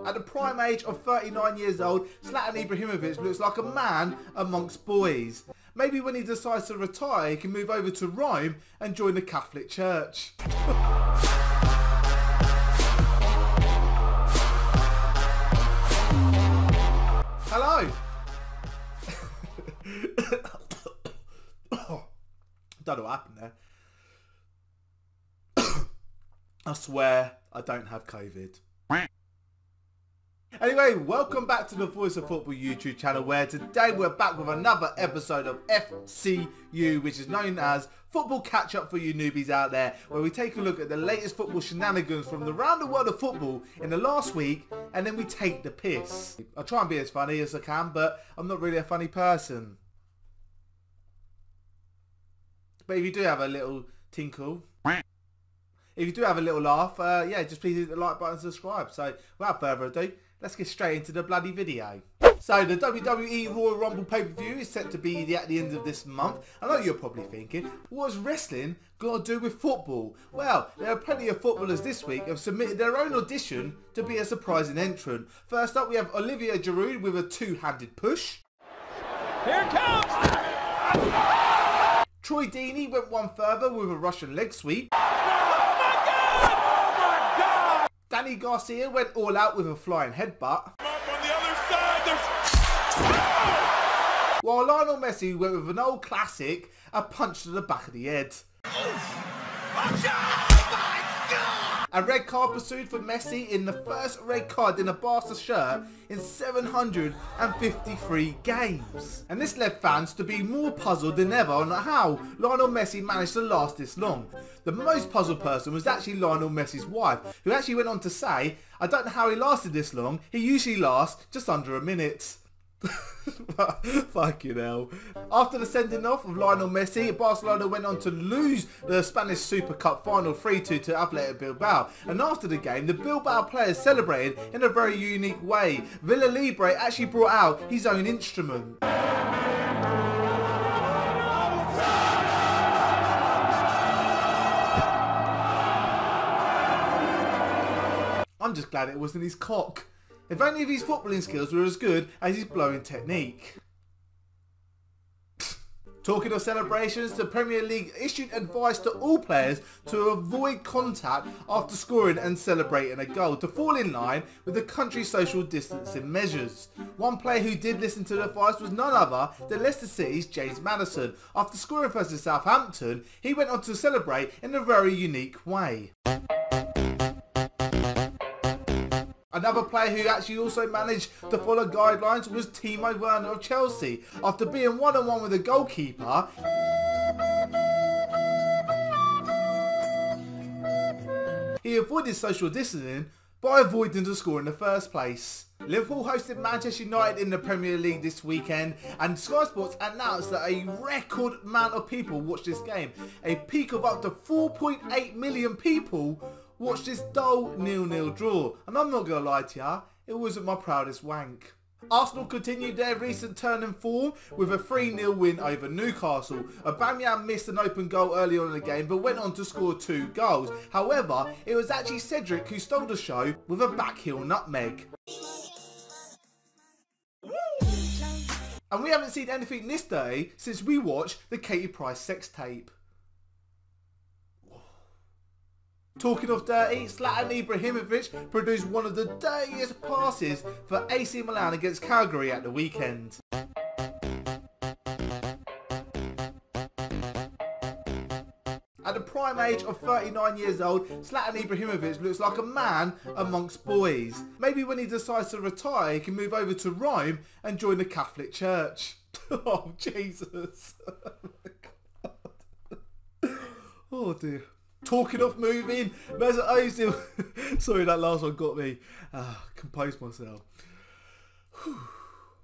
At the prime age of 39 years old, Zlatana Ibrahimovic looks like a man amongst boys. Maybe when he decides to retire, he can move over to Rome and join the Catholic Church. Hello! Don't know what happened there. I swear I don't have COVID. Anyway, welcome back to the Voice of Football YouTube channel, where today we're back with another episode of FCU, which is known as Football Catch Up for you newbies out there, where we take a look at the latest football shenanigans from around the world of football in the last week, and then we take the piss. I try and be as funny as I can, but I'm not really a funny person. But if you do have a little tinkle, if you do have a little laugh, yeah, just please hit the like button and subscribe. So, without further ado, let's get straight into the bloody video. So, the WWE Royal Rumble pay-per-view is set to be at the end of this month. I know you're probably thinking, what's wrestling got to do with football? Well, there are plenty of footballers this week who have submitted their own audition to be a surprising entrant. First up, we have Olivier Giroud with a two-handed push. Here it comes! Troy Deeney went one further with a Russian leg sweep. Danny Garcia went all out with a flying headbutt. Up on the other side, While Lionel Messi went with an old classic, a punch to the back of the head. A red card pursued for Messi in the first red card in a Barca shirt in 753 games. And this led fans to be more puzzled than ever on how Lionel Messi managed to last this long. The most puzzled person was actually Lionel Messi's wife, who actually went on to say, "I don't know how he lasted this long, he usually lasts just under a minute." Fucking hell. After the sending off of Lionel Messi, Barcelona went on to lose the Spanish Super Cup final 3-2 to Athletic Bilbao. And after the game, the Bilbao players celebrated in a very unique way. Villalibre actually brought out his own instrument. I'm just glad it wasn't his cock. If only his footballing skills were as good as his blowing technique. Talking of celebrations, the Premier League issued advice to all players to avoid contact after scoring and celebrating a goal, to fall in line with the country's social distancing measures. One player who did listen to the advice was none other than Leicester City's James Maddison. After scoring versus Southampton, he went on to celebrate in a very unique way. Another player who actually also managed to follow guidelines was Timo Werner of Chelsea. After being one-on-one with the goalkeeper, he avoided social distancing by avoiding to score in the first place. Liverpool hosted Manchester United in the Premier League this weekend, and Sky Sports announced that a record amount of people watched this game. A peak of up to 4.8 million people watched this dull 0-0 draw, and I'm not gonna lie to ya, it wasn't my proudest wank. Arsenal continued their recent turn in form with a 3-0 win over Newcastle. Aubameyang missed an open goal early on in the game but went on to score 2 goals. However, it was actually Cedric who stole the show with a backheel nutmeg. And we haven't seen anything this day since we watched the Katie Price sex tape. Talking of dirty, Zlatana Ibrahimovic produced one of the dirtiest passes for AC Milan against Cagliari at the weekend. At the prime age of 39 years old, Zlatana Ibrahimovic looks like a man amongst boys. Maybe when he decides to retire, he can move over to Rome and join the Catholic Church. Oh, Jesus. Oh, dear. Talking of moving, Mesut Ozil. Sorry, that last one got me. Compose myself.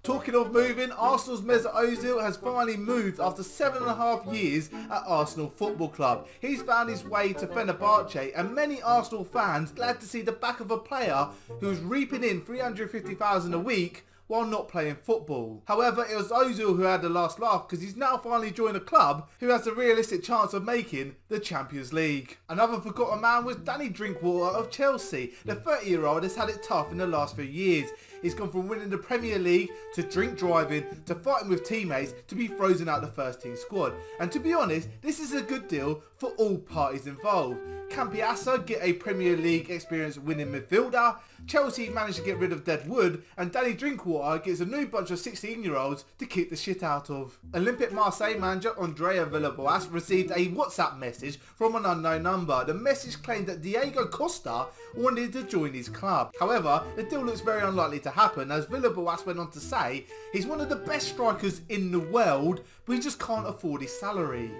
Talking of moving, Arsenal's Mesut Ozil has finally moved after 7.5 years at Arsenal Football Club. He's found his way to Fenerbache, and many Arsenal fans glad to see the back of a player who's reaping in 350,000 a week while not playing football. However, it was Ozil who had the last laugh because he's now finally joined a club who has a realistic chance of making the Champions League. Another forgotten man was Danny Drinkwater of Chelsea. The 30-year-old has had it tough in the last few years. He's gone from winning the Premier League to drink driving to fighting with teammates to be frozen out the first team squad. And to be honest, this is a good deal for all parties involved. Campiassa get a Premier League experience winning midfielder, Chelsea managed to get rid of dead wood, and Danny Drinkwater gets a new bunch of 16-year-olds to kick the shit out of. Olympique Marseille manager Andrea Villalibre received a WhatsApp message from an unknown number. The message claimed that Diego Costa wanted to join his club. However, the deal looks very unlikely to happen, as Villalibre went on to say he's one of the best strikers in the world, but he just can't afford his salary.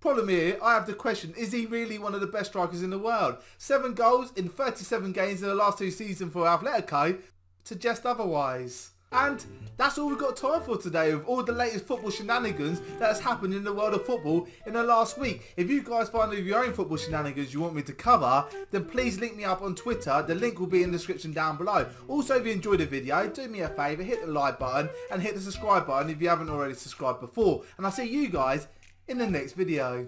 Problem here, I have the question, is he really one of the best strikers in the world? 7 goals in 37 games in the last 2 seasons for Atletico suggest otherwise. And that's all we've got time for today, with all the latest football shenanigans that has happened in the world of football in the last week. If you guys find any of your own football shenanigans you want me to cover, then please link me up on Twitter. The link will be in the description down below. Also, if you enjoyed the video, do me a favour, hit the like button and hit the subscribe button if you haven't already subscribed before. And I'll see you guys in the next video.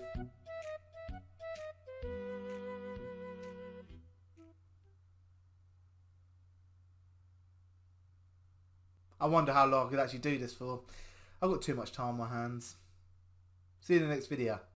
I wonder how long I could actually do this for. I've got too much time on my hands. See you in the next video.